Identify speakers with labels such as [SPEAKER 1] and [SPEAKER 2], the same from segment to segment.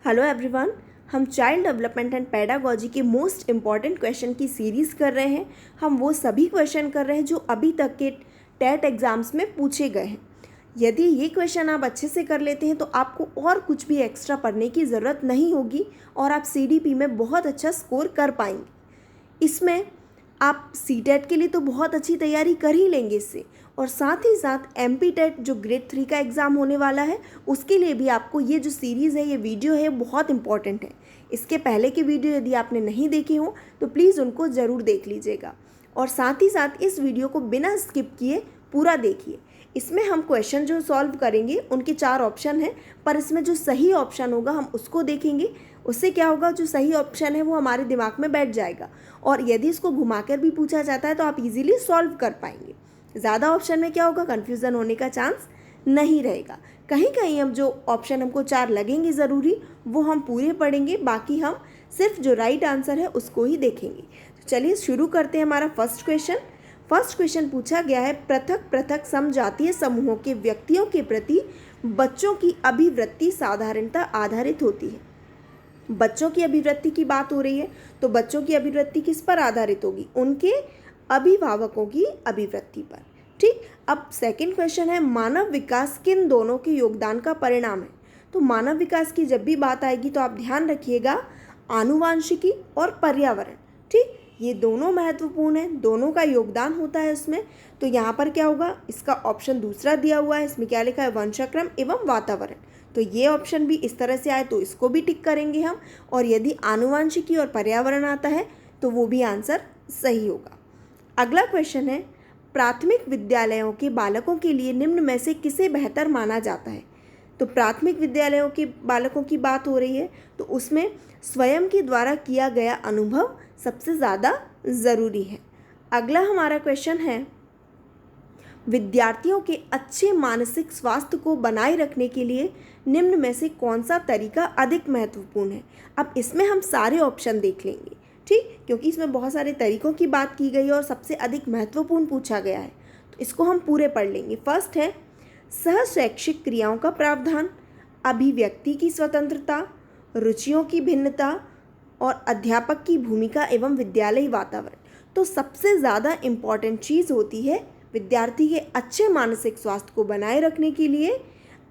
[SPEAKER 1] Hello everyone, हम child development and pedagogy के most important question की सीरीज़ कर रहे हैं। हम वो सभी क्वेश्चन कर रहे हैं जो अभी तक के टेट एग्ज़ाम्स में पूछे गए हैं। यदि ये क्वेश्चन आप अच्छे से कर लेते हैं तो आपको और कुछ भी एक्स्ट्रा पढ़ने की ज़रूरत नहीं होगी और आप CDP में बहुत अच्छा स्कोर कर पाएंगे। इसमें आप CTET के लिए तो बहुत अच्छी तैयारी कर ही लेंगे इससे, और साथ ही साथ MPTET जो ग्रेड 3 का एग्ज़ाम होने वाला है उसके लिए भी आपको ये जो सीरीज़ है, ये वीडियो है, बहुत इंपॉर्टेंट है। इसके पहले के वीडियो यदि आपने नहीं देखे हो तो प्लीज़ उनको ज़रूर देख लीजिएगा, और साथ ही साथ इस वीडियो को बिना स्किप किए पूरा देखिए। इसमें हम क्वेश्चन जो सॉल्व करेंगे उनके 4 ऑप्शन हैं, पर इसमें जो सही ऑप्शन होगा हम उसको देखेंगे। उससे क्या होगा, जो सही ऑप्शन है वो हमारे दिमाग में बैठ जाएगा, और यदि इसको घुमाकर भी पूछा जाता है तो आप इजीली सॉल्व कर पाएंगे। ज़्यादा ऑप्शन में क्या होगा, कन्फ्यूज़न होने का चांस नहीं रहेगा। कहीं कहीं हम जो ऑप्शन हमको 4 लगेंगे ज़रूरी वो हम पूरे पढ़ेंगे, बाकी हम सिर्फ जो राइट आंसर है उसको ही देखेंगे। तो चलिए शुरू करते हैं हमारा फर्स्ट क्वेश्चन पूछा गया है, पृथक पृथक समजातीय समूहों के व्यक्तियों के प्रति बच्चों की अभिवृत्ति साधारणतः आधारित होती है। बच्चों की अभिवृत्ति की बात हो रही है तो बच्चों की अभिवृत्ति किस पर आधारित होगी, उनके अभिभावकों की अभिवृत्ति पर। ठीक, अब सेकंड क्वेश्चन है, मानव विकास किन दोनों के योगदान का परिणाम है। तो मानव विकास की जब भी बात आएगी तो आप ध्यान रखिएगा, आनुवांशिकी और पर्यावरण। ठीक, ये दोनों महत्वपूर्ण हैं, दोनों का योगदान होता है उसमें। तो यहाँ पर क्या होगा, इसका ऑप्शन दूसरा दिया हुआ है, इसमें क्या लिखा है, वंशाक्रम एवं वातावरण। तो ये ऑप्शन भी इस तरह से आए तो इसको भी टिक करेंगे हम, और यदि आनुवांशिकी और पर्यावरण आता है तो वो भी आंसर सही होगा। अगला क्वेश्चन है, प्राथमिक विद्यालयों के बालकों के लिए निम्न में से किसे बेहतर माना जाता है। तो प्राथमिक विद्यालयों के बालकों की बात हो रही है तो उसमें स्वयं के द्वारा किया गया अनुभव सबसे ज़्यादा ज़रूरी है। अगला हमारा क्वेश्चन है, विद्यार्थियों के अच्छे मानसिक स्वास्थ्य को बनाए रखने के लिए निम्न में से कौन सा तरीका अधिक महत्वपूर्ण है। अब इसमें हम सारे ऑप्शन देख लेंगे, ठीक, क्योंकि इसमें बहुत सारे तरीकों की बात की गई है और सबसे अधिक महत्वपूर्ण पूछा गया है, तो इसको हम पूरे पढ़ लेंगे। फर्स्ट है, सहशैक्षिक क्रियाओं का प्रावधान, अभिव्यक्ति की स्वतंत्रता, रुचियों की भिन्नता और अध्यापक की भूमिका एवं विद्यालयी वातावरण। तो सबसे ज़्यादा इम्पॉर्टेंट चीज़ होती है विद्यार्थी के अच्छे मानसिक स्वास्थ्य को बनाए रखने के लिए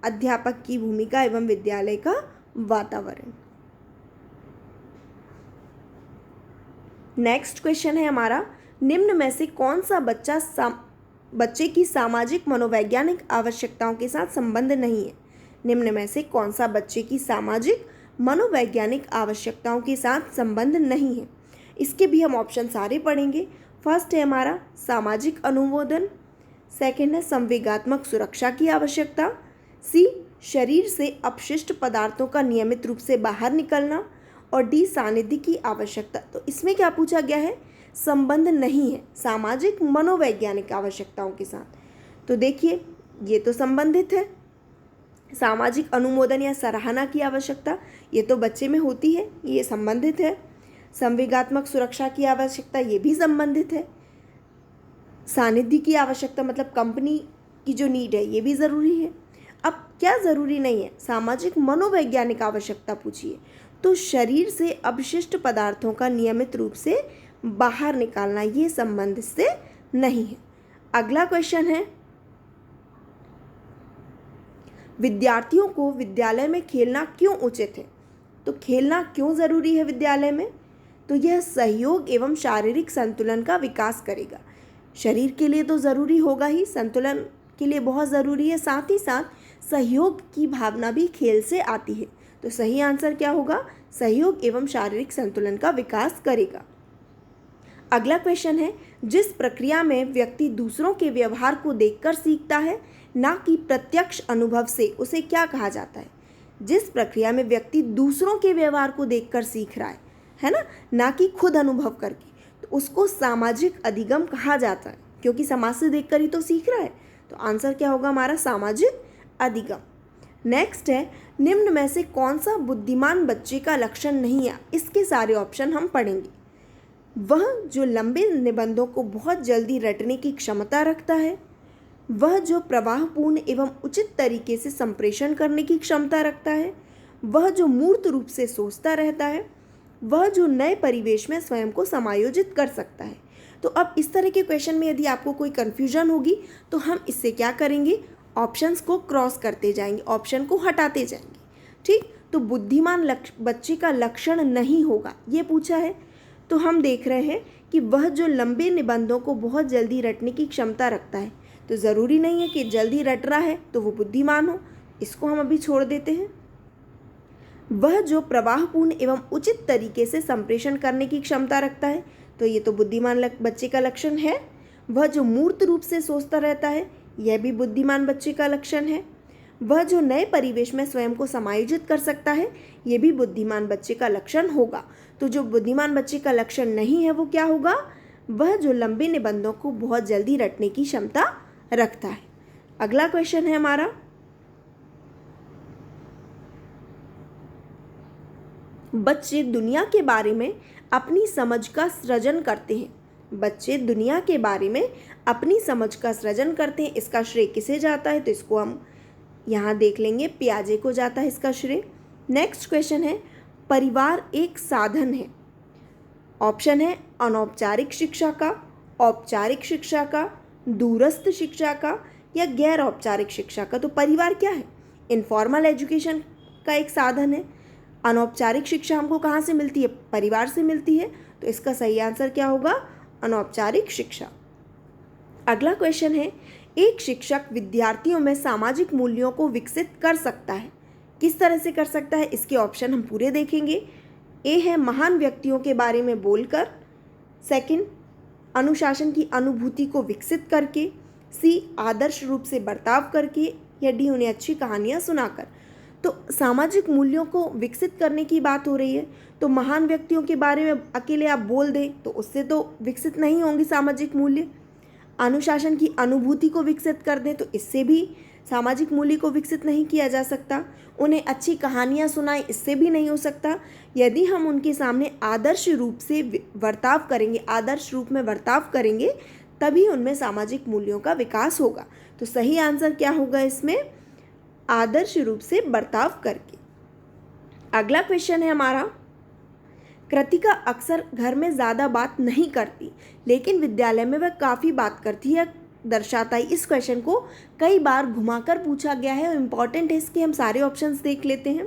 [SPEAKER 1] अध्यापक की भूमिका एवं विद्यालय का वातावरण। नेक्स्ट क्वेश्चन है हमारा, निम्न में से कौन सा बच्चे की सामाजिक मनोवैज्ञानिक आवश्यकताओं के साथ संबंध नहीं है। निम्न में से कौन सा बच्चे की सामाजिक मनोवैज्ञानिक आवश्यकताओं के साथ संबंध नहीं है। इसके भी हम ऑप्शन सारे पढ़ेंगे। फर्स्ट है हमारा सामाजिक अनुमोदन, सेकंड है संवेगात्मक सुरक्षा की आवश्यकता, सी शरीर से अपशिष्ट पदार्थों का नियमित रूप से बाहर निकलना, और डी सानिध्य की आवश्यकता। तो इसमें क्या पूछा गया है, संबंध नहीं है सामाजिक मनोवैज्ञानिक आवश्यकताओं के साथ। तो देखिए ये तो संबंधित है, सामाजिक अनुमोदन या सराहना की आवश्यकता ये तो बच्चे में होती है, ये संबंधित है। संवेगात्मक सुरक्षा की आवश्यकता ये भी संबंधित है। सानिध्य की आवश्यकता मतलब कंपनी की जो नीड है ये भी ज़रूरी है। अब क्या ज़रूरी नहीं है, सामाजिक मनोवैज्ञानिक आवश्यकता पूछिए तो शरीर से अपशिष्ट पदार्थों का नियमित रूप से बाहर निकालना ये संबंध से नहीं है। अगला क्वेश्चन है, विद्यार्थियों को विद्यालय में खेलना क्यों उचित है। तो खेलना क्यों ज़रूरी है विद्यालय में, तो यह सहयोग एवं शारीरिक संतुलन का विकास करेगा। शरीर के लिए तो ज़रूरी होगा ही, संतुलन के लिए बहुत ज़रूरी है, साथ ही साथ सहयोग की भावना भी खेल से आती है। तो सही आंसर क्या होगा, सहयोग एवं शारीरिक संतुलन का विकास करेगा। अगला क्वेश्चन है, जिस प्रक्रिया में व्यक्ति दूसरों के व्यवहार को देखकर सीखता है ना कि प्रत्यक्ष अनुभव से, उसे क्या कहा जाता है। जिस प्रक्रिया में व्यक्ति दूसरों के व्यवहार को देखकर सीख रहा है ना कि खुद अनुभव करके, तो उसको सामाजिक अधिगम कहा जाता है, क्योंकि समाज से देखकर ही तो सीख रहा है। तो आंसर क्या होगा हमारा, सामाजिक अधिगम। नेक्स्ट है, निम्न में से कौन सा बुद्धिमान बच्चे का लक्षण नहीं है। इसके सारे ऑप्शन हम पढ़ेंगे। वह जो लंबे निबंधों को बहुत जल्दी रटने की क्षमता रखता है, वह जो प्रवाहपूर्ण एवं उचित तरीके से संप्रेषण करने की क्षमता रखता है, वह जो मूर्त रूप से सोचता रहता है, वह जो नए परिवेश में स्वयं को समायोजित कर सकता है। तो अब इस तरह के क्वेश्चन में यदि आपको कोई कन्फ्यूजन होगी तो हम इससे क्या करेंगे, ऑप्शंस को क्रॉस करते जाएंगे, ऑप्शन को हटाते जाएंगे। ठीक, तो बुद्धिमान बच्चे का लक्षण नहीं होगा, ये पूछा है। तो हम देख रहे हैं कि वह जो लंबे निबंधों को बहुत जल्दी रटने की क्षमता रखता है, तो ज़रूरी नहीं है कि जल्दी रट रहा है तो वो बुद्धिमान हो, इसको हम अभी छोड़ देते हैं। वह जो प्रवाहपूर्ण एवं उचित तरीके से संप्रेषण करने की क्षमता रखता है, तो ये तो बुद्धिमान बच्चे का लक्षण है। वह जो मूर्त रूप से सोचता रहता है, यह भी बुद्धिमान बच्चे का लक्षण है। वह जो नए परिवेश में स्वयं को समायोजित कर सकता है, ये भी बुद्धिमान बच्चे का लक्षण होगा। तो जो बुद्धिमान बच्चे का लक्षण नहीं है वो क्या होगा, वह जो लंबे निबंधों को बहुत जल्दी रटने की क्षमता रखता है। अगला क्वेश्चन है हमारा, बच्चे दुनिया के बारे में अपनी समझ का सृजन करते हैं। बच्चे दुनिया के बारे में अपनी समझ का सृजन करते हैं, इसका श्रेय किसे जाता है, तो इसको हम यहाँ देख लेंगे, पियाजे को जाता है इसका श्रेय। नेक्स्ट क्वेश्चन है, परिवार एक साधन है। ऑप्शन है अनौपचारिक शिक्षा का, औपचारिक शिक्षा का, दूरस्थ शिक्षा का या गैर औपचारिक शिक्षा का। तो परिवार क्या है, इनफॉर्मल एजुकेशन का एक साधन है। अनौपचारिक शिक्षा हमको कहाँ से मिलती है, परिवार से मिलती है, तो इसका सही आंसर क्या होगा, अनौपचारिक शिक्षा। अगला क्वेश्चन है, एक शिक्षक विद्यार्थियों में सामाजिक मूल्यों को विकसित कर सकता है। किस तरह से कर सकता है, इसके ऑप्शन हम पूरे देखेंगे। ए है महान व्यक्तियों के बारे में बोलकर, सेकंड अनुशासन की अनुभूति को विकसित करके, सी आदर्श रूप से बर्ताव करके, या डी उन्हें अच्छी कहानियाँ सुनाकर। तो सामाजिक मूल्यों को विकसित करने की बात हो रही है, तो महान व्यक्तियों के बारे में अकेले आप बोल दें तो उससे तो विकसित नहीं होंगे सामाजिक मूल्य। अनुशासन की अनुभूति को विकसित कर दें तो इससे भी सामाजिक मूल्य को विकसित नहीं किया जा सकता। उन्हें अच्छी कहानियाँ सुनाएं, इससे भी नहीं हो सकता। यदि हम उनके सामने आदर्श रूप से बर्ताव करेंगे, आदर्श रूप में बर्ताव करेंगे, तभी उनमें सामाजिक मूल्यों का विकास होगा। तो सही आंसर क्या होगा इसमें, आदर्श रूप से बर्ताव करके। अगला क्वेश्चन है हमारा, कृतिका अक्सर घर में ज़्यादा बात नहीं करती लेकिन विद्यालय में वह काफ़ी बात करती है, दर्शाता है। इस क्वेश्चन को कई बार घुमाकर पूछा गया है और इम्पॉर्टेंट है, इसके हम सारे ऑप्शंस देख लेते हैं।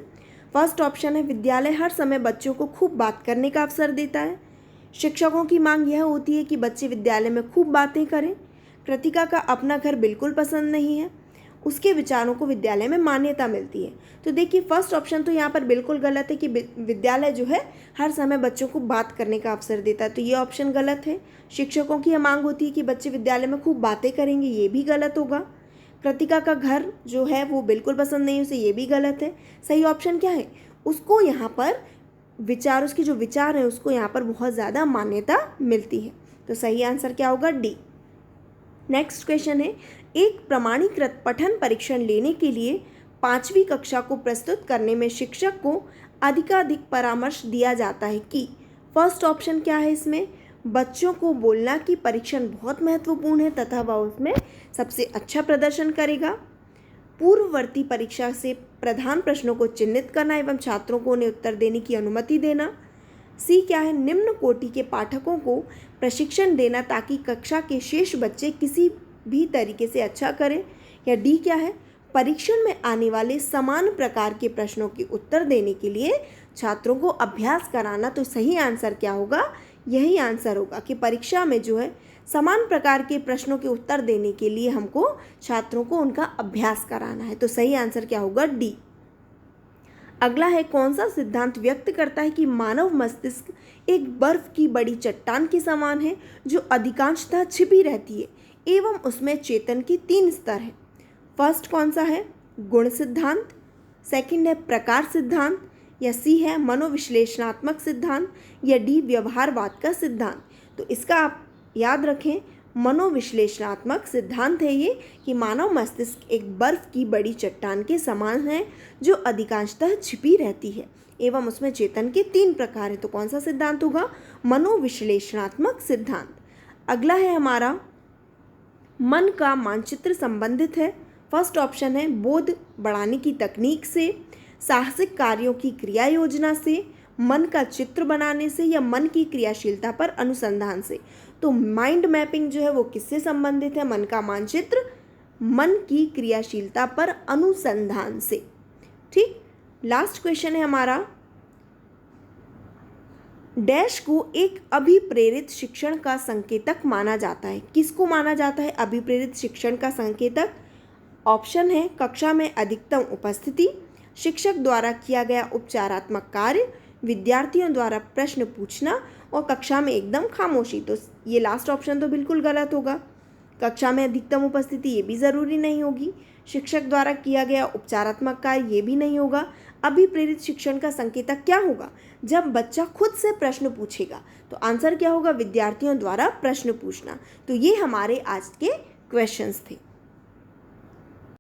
[SPEAKER 1] फर्स्ट ऑप्शन है, विद्यालय हर समय बच्चों को खूब बात करने का अवसर देता है। शिक्षकों की मांग यह होती है कि बच्चे विद्यालय में खूब बातें करें। कृतिका का अपना घर बिल्कुल पसंद नहीं है, उसके विचारों को विद्यालय में मान्यता मिलती है। तो देखिए फर्स्ट ऑप्शन तो यहाँ पर बिल्कुल गलत है कि विद्यालय जो है हर समय बच्चों को बात करने का अवसर देता है, तो ये ऑप्शन गलत है। शिक्षकों की यह मांग होती है कि बच्चे विद्यालय में खूब बातें करेंगे, ये भी गलत होगा। कृतिका का घर जो है वो बिल्कुल पसंद नहीं है उसे, ये भी गलत है। सही ऑप्शन क्या है, उसको यहाँ पर विचार, उसके जो विचार हैं उसको यहाँ पर बहुत ज़्यादा मान्यता मिलती है। तो सही आंसर क्या होगा, डी। नेक्स्ट क्वेश्चन है, एक प्रमाणीकृत पठन परीक्षण लेने के लिए 5वीं कक्षा को प्रस्तुत करने में शिक्षक को अधिकाधिक परामर्श दिया जाता है कि। फर्स्ट ऑप्शन क्या है इसमें, बच्चों को बोलना कि परीक्षण बहुत महत्वपूर्ण है तथा वह उसमें सबसे अच्छा प्रदर्शन करेगा। पूर्ववर्ती परीक्षा से प्रधान प्रश्नों को चिन्हित करना एवं छात्रों को उन्हें उत्तर देने की अनुमति देना। सी क्या है, निम्न कोटि के पाठकों को प्रशिक्षण देना ताकि कक्षा के शेष बच्चे किसी भी तरीके से अच्छा करें। या डी क्या है, परीक्षण में आने वाले समान प्रकार के प्रश्नों के उत्तर देने के लिए छात्रों को अभ्यास कराना। तो सही आंसर क्या होगा, यही आंसर होगा कि परीक्षा में जो है समान प्रकार के प्रश्नों के उत्तर देने के लिए हमको छात्रों को उनका अभ्यास कराना है। तो सही आंसर क्या होगा, डी। अगला है, कौन सा सिद्धांत व्यक्त करता है कि मानव मस्तिष्क एक बर्फ की बड़ी चट्टान के समान है जो अधिकांशतः छिपी रहती है एवं उसमें चेतन की 3 स्तर है। फर्स्ट कौन सा है, गुण सिद्धांत, सेकंड है प्रकार सिद्धांत, या सी है मनोविश्लेषणात्मक सिद्धांत, या डी व्यवहारवाद का सिद्धांत। तो इसका आप याद रखें, मनोविश्लेषणात्मक सिद्धांत है ये कि मानव मस्तिष्क एक बर्फ की बड़ी चट्टान के समान है जो अधिकांशतः छिपी रहती है एवं उसमें चेतन के 3 प्रकार है। तो कौन सा सिद्धांत होगा, मनोविश्लेषणात्मक सिद्धांत। अगला है हमारा, मन का मानचित्र संबंधित है। फर्स्ट ऑप्शन है बोध बढ़ाने की तकनीक से, साहसिक कार्यों की क्रिया योजना से, मन का चित्र बनाने से या मन की क्रियाशीलता पर अनुसंधान से। तो माइंड मैपिंग जो है वो किससे संबंधित है? मन का मानचित्र मन की क्रियाशीलता पर अनुसंधान से। ठीक, लास्ट क्वेश्चन है हमारा, डैश को एक अभिप्रेरित शिक्षण का संकेतक माना जाता है। किसको माना जाता है अभिप्रेरित शिक्षण का संकेतक? ऑप्शन है कक्षा में अधिकतम उपस्थिति, शिक्षक द्वारा किया गया उपचारात्मक कार्य, विद्यार्थियों द्वारा प्रश्न पूछना और कक्षा में एकदम खामोशी। तो ये लास्ट ऑप्शन तो बिल्कुल गलत होगा। कक्षा में अधिकतम उपस्थिति ये भी ज़रूरी नहीं होगी, शिक्षक द्वारा किया गया उपचारात्मक कार्य ये भी नहीं होगा। अभिप्रेरित शिक्षण का संकेतक क्या होगा? जब बच्चा खुद से प्रश्न पूछेगा। तो आंसर क्या होगा? विद्यार्थियों द्वारा प्रश्न पूछना। तो ये हमारे आज के क्वेश्चंस थे।